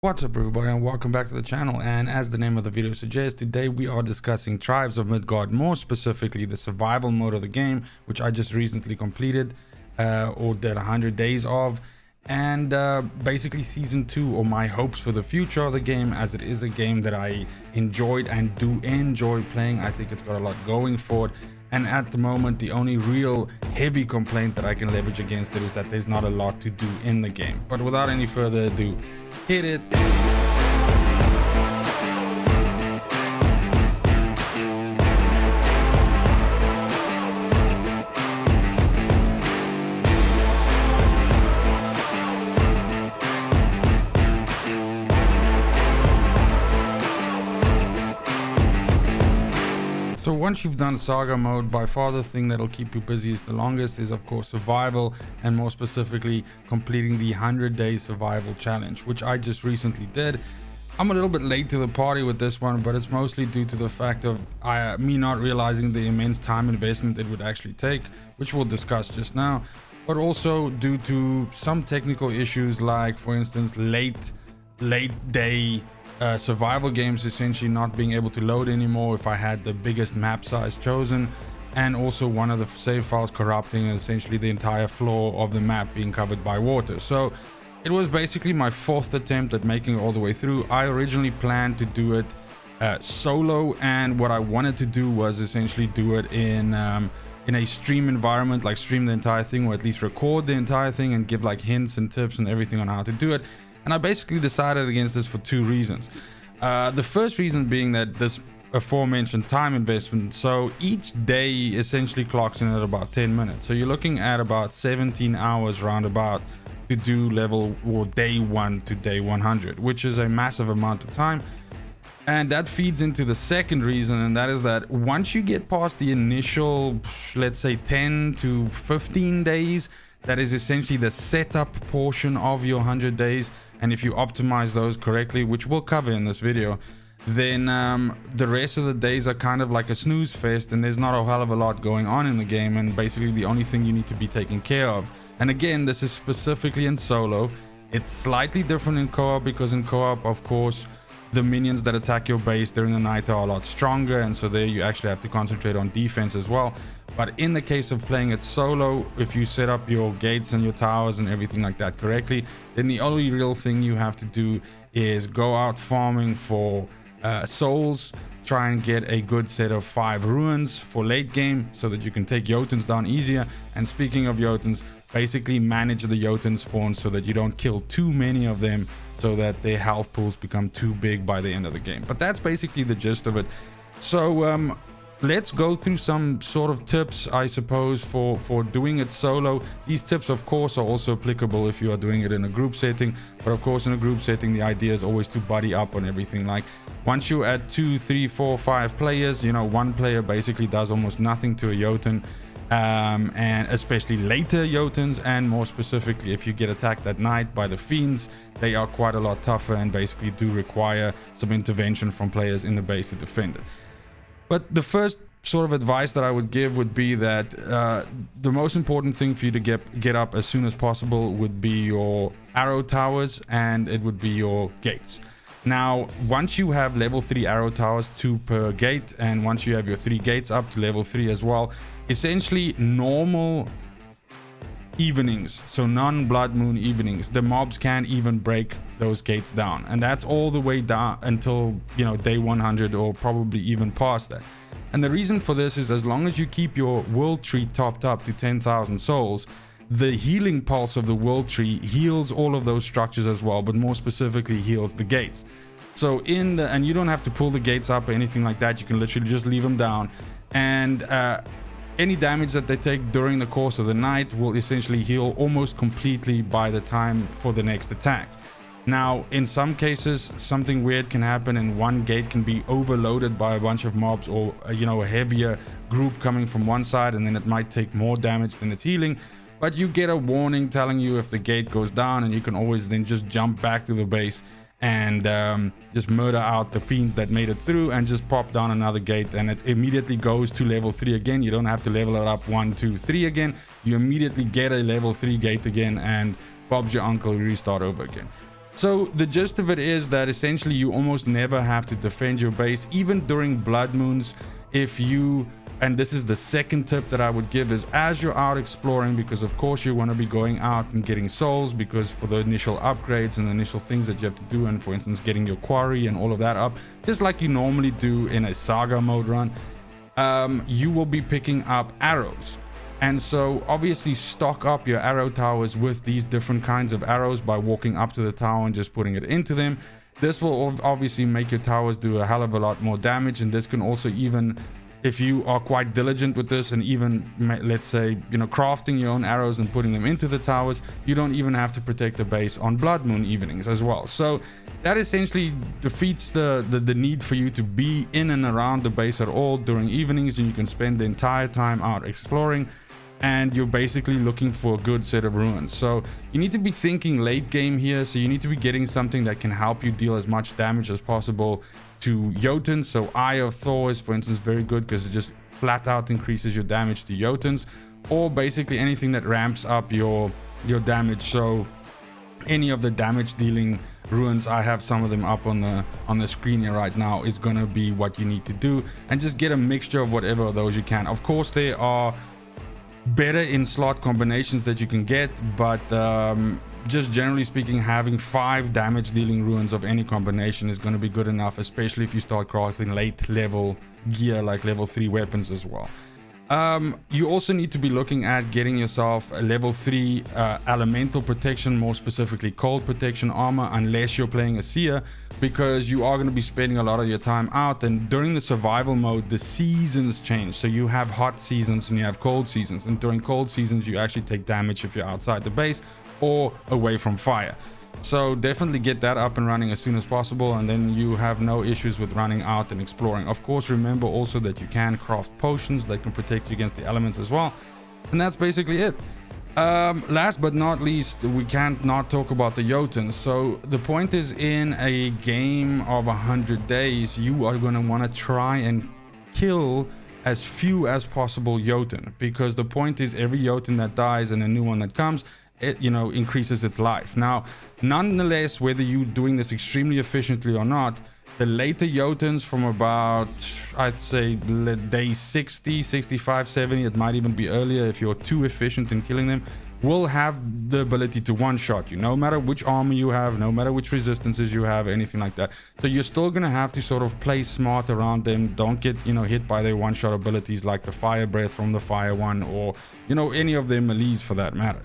What's up everybody, and welcome back to the channel. And as the name of the video suggests, today we are discussing Tribes of Midgard, more specifically the survival mode of the game, which I just recently completed or did 100 days of, and basically season 2, or my hopes for the future of the game, as it is a game that I enjoyed and do enjoy playing. I think it's got a lot going for it, and at the moment the only real heavy complaint that I can leverage against it is that there's not a lot to do in the game. But without any further ado, hit it. So once you've done saga mode, by far the thing that'll keep you busiest the longest is of course survival, and more specifically completing the 100-day survival challenge, which I just recently did. I'm a little bit late to the party with this one, but it's mostly due to the fact of me not realizing the immense time investment it would actually take, which we'll discuss just now, but also due to some technical issues, like for instance late day survival games essentially not being able to load anymore if I had the biggest map size chosen, and also one of the save files corrupting, and essentially the entire floor of the map being covered by water. So it was basically my 4th attempt at making it all the way through. I originally planned to do it solo, and what I wanted to do was essentially do it in a stream environment, like stream the entire thing, or at least record the entire thing and give like hints and tips and everything on how to do it. And I basically decided against this for 2 reasons. The first reason being that this aforementioned time investment. So each day essentially clocks in at about 10 minutes. So you're looking at about 17 hours roundabout to do level or day 1 to day 100, which is a massive amount of time. And that feeds into the second reason, and that is that once you get past the initial, let's say 10 to 15 days, that is essentially the setup portion of your 100 days. And if you optimize those correctly, which we'll cover in this video, then the rest of the days are kind of like a snooze fest, and there's not a hell of a lot going on in the game, and basically the only thing you need to be taken care of. And again, this is specifically in solo. It's slightly different in co-op, because in co-op, of course, the minions that attack your base during the night are a lot stronger, and so there you actually have to concentrate on defense as well. But in the case of playing it solo, if you set up your gates and your towers and everything like that correctly, then the only real thing you have to do is go out farming for souls, try and get a good set of 5 ruins for late game so that you can take Jotuns down easier. And speaking of Jotuns, basically manage the Jotun spawn so that you don't kill too many of them, so that their health pools become too big by the end of the game. But that's basically the gist of it. So let's go through some sort of tips, I suppose, for doing it solo. These tips of course are also applicable if you are doing it in a group setting, but of course in a group setting the idea is always to buddy up on everything. Like once you're at 2, 3, 4, 5 players, you know, one player basically does almost nothing to a Jotun, and especially later Jotuns, and more specifically if you get attacked at night by the fiends, they are quite a lot tougher and basically do require some intervention from players in the base to defend it. But the first sort of advice that I would give would be that the most important thing for you to get up as soon as possible would be your arrow towers, and it would be your gates. Now, once you have level 3 arrow towers, 2 per gate, and once you have your 3 gates up to level 3 as well, essentially normal evenings, so non-blood moon evenings, the mobs can't even break those gates down, and that's all the way down until, you know, day 100 or probably even past that. And the reason for this is, as long as you keep your world tree topped up to 10,000 souls, the healing pulse of the world tree heals all of those structures as well, but more specifically heals the gates. So and you don't have to pull the gates up or anything like that. You can literally just leave them down, and any damage that they take during the course of the night will essentially heal almost completely by the time for the next attack. Now, in some cases, something weird can happen, and one gate can be overloaded by a bunch of mobs, or you know, a heavier group coming from one side, and then it might take more damage than it's healing. But you get a warning telling you if the gate goes down, and you can always then just jump back to the base and just murder out the fiends that made it through, and just pop down another gate, and it immediately goes to level 3 again. You don't have to level it up 1, 2, 3 again. You immediately get a level 3 gate again, and Bob's your uncle, restart over again. So the gist of it is that essentially you almost never have to defend your base, even during blood moons. If you, and this is the second tip that I would give, is as you're out exploring, because of course you want to be going out and getting souls, because for the initial upgrades and the initial things that you have to do, and for instance getting your quarry and all of that up, just like you normally do in a saga mode run, you will be picking up arrows. And so obviously stock up your arrow towers with these different kinds of arrows by walking up to the tower and just putting it into them. This will obviously make your towers do a hell of a lot more damage, and this can also, even if you are quite diligent with this, and even let's say, you know, crafting your own arrows and putting them into the towers, you don't even have to protect the base on blood moon evenings as well. So that essentially defeats the need for you to be in and around the base at all during evenings, and you can spend the entire time out exploring, and you're basically looking for a good set of ruins. So you need to be thinking late game here, so you need to be getting something that can help you deal as much damage as possible to Jotuns. So Eye of Thor is, for instance, very good because it just flat out increases your damage to Jotuns, or basically anything that ramps up your damage. So any of the damage dealing ruins, I have some of them up on the screen here right now, is gonna be what you need to do, and just get a mixture of whatever of those you can. Of course there are better in slot combinations that you can get, but just generally speaking, having 5 damage dealing ruins of any combination is going to be good enough, especially if you start crafting late level gear like level 3 weapons as well. You also need to be looking at getting yourself a level 3 elemental protection, more specifically cold protection armor, unless you're playing a seer, because you are going to be spending a lot of your time out, and during the survival mode the seasons change. So you have hot seasons and you have cold seasons, and during cold seasons you actually take damage if you're outside the base or away from fire. So definitely get that up and running as soon as possible, and then you have no issues with running out and exploring. Of course, remember also that you can craft potions that can protect you against the elements as well. And that's basically it. Last but not least, we can't not talk about the Jotuns. So the point is, in a game of 100 days, you are going to want to try and kill as few as possible Jotun, because the point is every Jotun that dies and a new one that comes, it, you know, increases its life. Now, nonetheless, whether you're doing this extremely efficiently or not, the later Jotuns from about, I'd say, day 60, 65, 70, it might even be earlier if you're too efficient in killing them, will have the ability to one-shot you, no matter which armor you have, no matter which resistances you have, anything like that. So you're still gonna have to sort of play smart around them. Don't get, you know, hit by their one-shot abilities like the fire breath from the fire one, or, you know, any of their melees for that matter.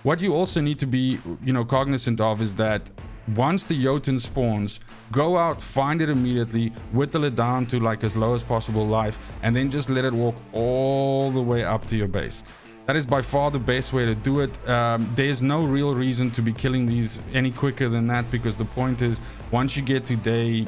What you also need to be, you know, cognizant of is that once the Jotun spawns, go out, find it immediately, whittle it down to like as low as possible life, and then just let it walk all the way up to your base. That is by far the best way to do it. There's no real reason to be killing these any quicker than that, because the point is, once you get to day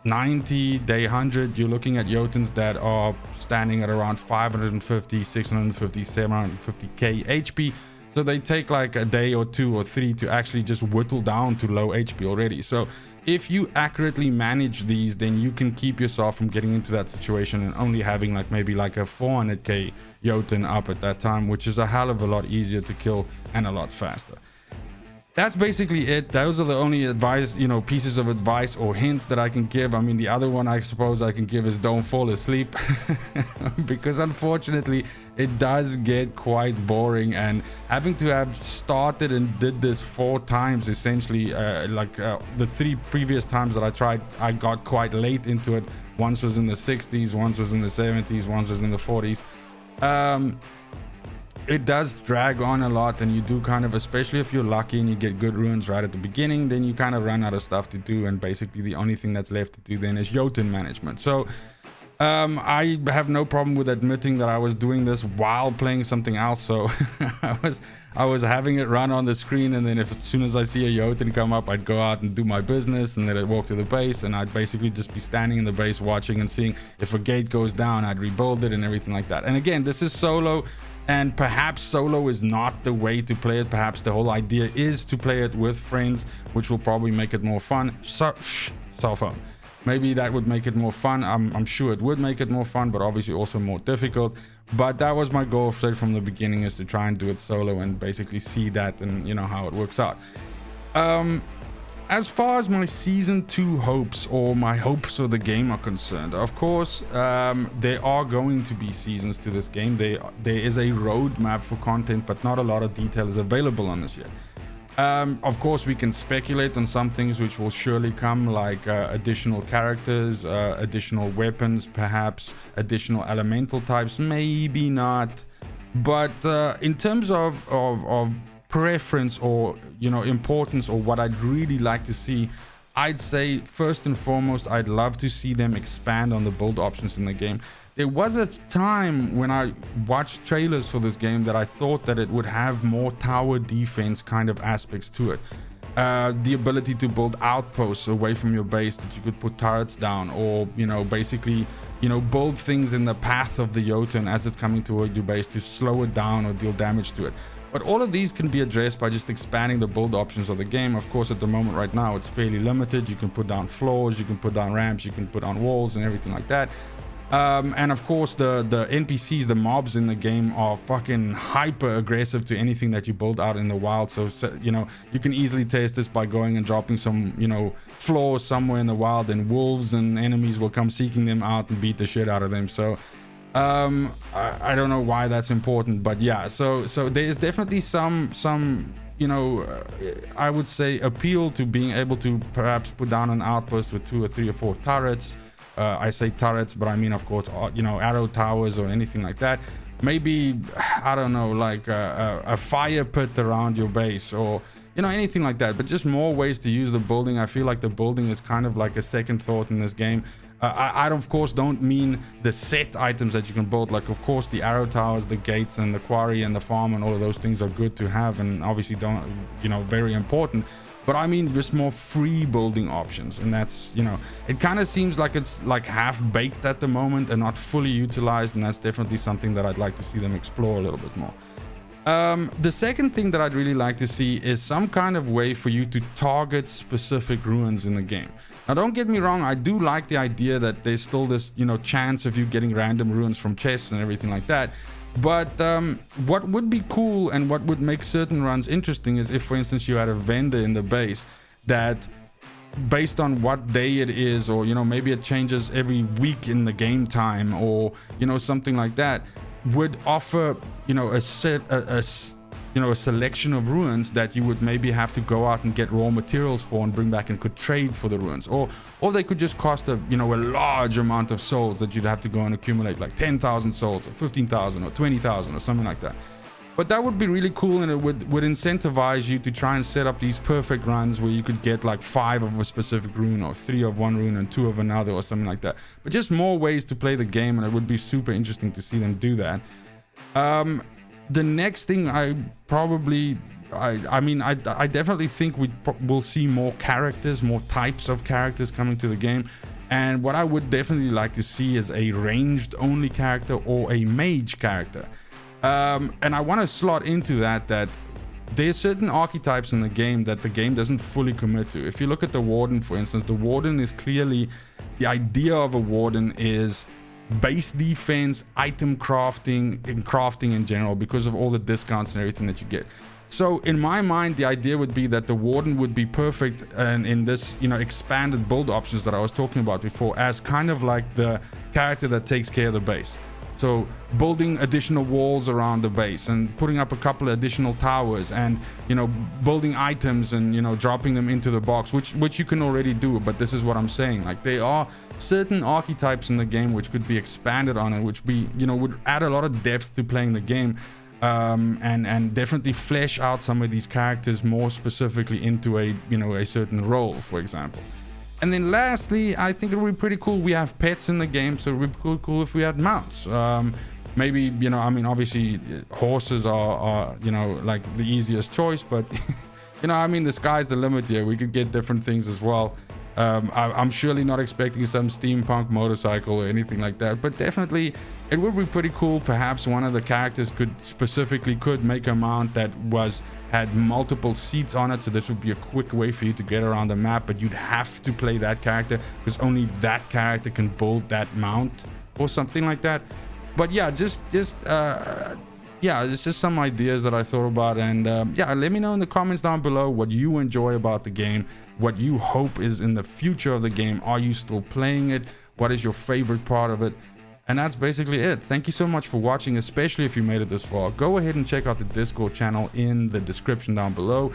90, day 100, you're looking at Jotuns that are standing at around 550, 650, 750k HP. So they take like a day or 2 or 3 to actually just whittle down to low HP already. So if you accurately manage these, then you can keep yourself from getting into that situation and only having like maybe like a 400k Jotun up at that time, which is a hell of a lot easier to kill and a lot faster. That's basically it. Those are the only advice, you know, pieces of advice or hints that I can give. I mean, the other one I suppose I can give is don't fall asleep because unfortunately it does get quite boring, and having to have started and did this 4 times essentially, the 3 previous times that I tried, I got quite late into it. Once was in the 60s, once was in the 70s, once was in the 40s. It does drag on a lot, and you do kind of, especially if you're lucky and you get good ruins right at the beginning, then you kind of run out of stuff to do, and basically the only thing that's left to do then is Jotun management. So I have no problem with admitting that I was doing this while playing something else. So I was having it run on the screen, and then as soon as I see a Jotun come up, I'd go out and do my business, and then I'd walk to the base, and I'd basically just be standing in the base watching and seeing if a gate goes down, I'd rebuild it and everything like that. And again, this is solo, and perhaps solo is not the way to play it. Perhaps the whole idea is to play it with friends, which will probably make it more fun. So, cell phone. Maybe that would make it more fun. I'm sure it would make it more fun, but obviously also more difficult. But that was my goal straight from the beginning, is to try and do it solo and basically see that and, you know, how it works out. as far as my season 2 hopes or my hopes for the game are concerned, of course, there are going to be seasons to this game. There is a roadmap for content, but not a lot of detail is available on this yet. Of course, we can speculate on some things which will surely come, like additional characters, additional weapons, perhaps additional elemental types, maybe not. But in terms of preference or importance, or what I'd really like to see, I'd say first and foremost I'd love to see them expand on the build options in the game. There was a time when I watched trailers for this game that I thought that it would have more tower defense kind of aspects to it. The ability to build outposts away from your base that you could put turrets down, or basically build things in the path of the Jotun as it's coming toward your base to slow it down or deal damage to it. But all of these can be addressed by just expanding the build options of the game. Of course, at the moment right now, it's fairly limited. You can put down floors, you can put down ramps, you can put on walls and everything like that. And of course, the NPCs, the mobs in the game are fucking hyper aggressive to anything that you build out in the wild. So you can easily test this by going and dropping some, floors somewhere in the wild, and wolves and enemies will come seeking them out and beat the shit out of them. So I don't know why that's important, but yeah, so there's definitely some I would say appeal to being able to perhaps put down an outpost with 2 or 3 or 4 turrets. I say turrets, but I mean, of course, arrow towers or anything like that. Maybe, I don't know, like a fire pit around your base, or anything like that. But just more ways to use the building. I feel like the building is kind of like a second thought in this game. I of course don't mean the set items that you can build. Like, of course, the arrow towers, the gates, and the quarry and the farm and all of those things are good to have, and obviously very important. But I mean just more free building options, and that's it kind of seems like it's like half baked at the moment and not fully utilized, and that's definitely something that I'd like to see them explore a little bit more. The second thing that I'd really like to see is some kind of way for you to target specific ruins in the game. Now, don't get me wrong, I do like the idea that there's still this chance of you getting random ruins from chests and everything like that. But what would be cool and what would make certain runs interesting is if, for instance, you had a vendor in the base that, based on what day it is, or maybe it changes every week in the game time, or something like that, would offer a selection of ruins that you would maybe have to go out and get raw materials for and bring back and could trade for the ruins, or they could just cost a large amount of souls that you'd have to go and accumulate, like 10,000 souls or 15,000 or 20,000 or something like that. But that would be really cool, and it would incentivize you to try and set up these perfect runs where you could get like 5 of a specific rune, or 3 of one rune and 2 of another, or something like that. But just more ways to play the game, and it would be super interesting to see them do that. The next thing I definitely think we'll see more characters, more types of characters coming to the game. And what I would definitely like to see is a ranged only character or a mage character. And I want to slot into that there's certain archetypes in the game that the game doesn't fully commit to. If you look at the Warden, for instance, the Warden is clearly, the idea of a Warden is base defense, item crafting, and crafting in general, because of all the discounts and everything that you get. So in my mind, the idea would be that the Warden would be perfect and in this expanded build options that I was talking about before, as kind of like the character that takes care of the base. So building additional walls around the base and putting up a couple of additional towers, and building items and dropping them into the box, which you can already do. But this is what I'm saying, like there are certain archetypes in the game which could be expanded on, and which would add a lot of depth to playing the game, and definitely flesh out some of these characters more specifically into a certain role, for example. And then lastly, I think it would be pretty cool. We have pets in the game, so it would be cool if we had mounts. Maybe, obviously horses are like the easiest choice, but the sky's the limit here. We could get different things as well. I'm surely not expecting some steampunk motorcycle or anything like that, but definitely it would be pretty cool. Perhaps one of the characters could make a mount that had multiple seats on it, so this would be a quick way for you to get around the map, but you'd have to play that character because only that character can build that mount or something like that. But yeah, just yeah, it's just some ideas that I thought about. And yeah, let me know in the comments down below what you enjoy about the game, what you hope is in the future of the game. Are you still playing it? What is your favorite part of it? And that's basically it. Thank you so much for watching, especially if you made it this far. Go ahead and check out the Discord channel in the description down below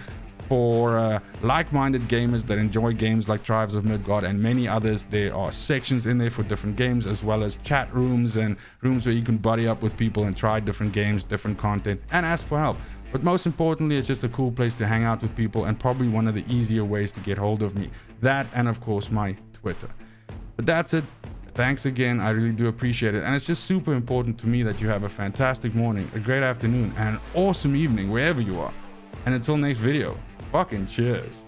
for like-minded gamers that enjoy games like Tribes of Midgard and many others. There are sections in there for different games, as well as chat rooms and rooms where you can buddy up with people and try different games, different content, and ask for help. But most importantly, it's just a cool place to hang out with people, and probably one of the easier ways to get hold of me. That, and of course my Twitter. But that's it. Thanks again. I really do appreciate it. And it's just super important to me that you have a fantastic morning, a great afternoon, and an awesome evening wherever you are. And until next video, fucking cheers.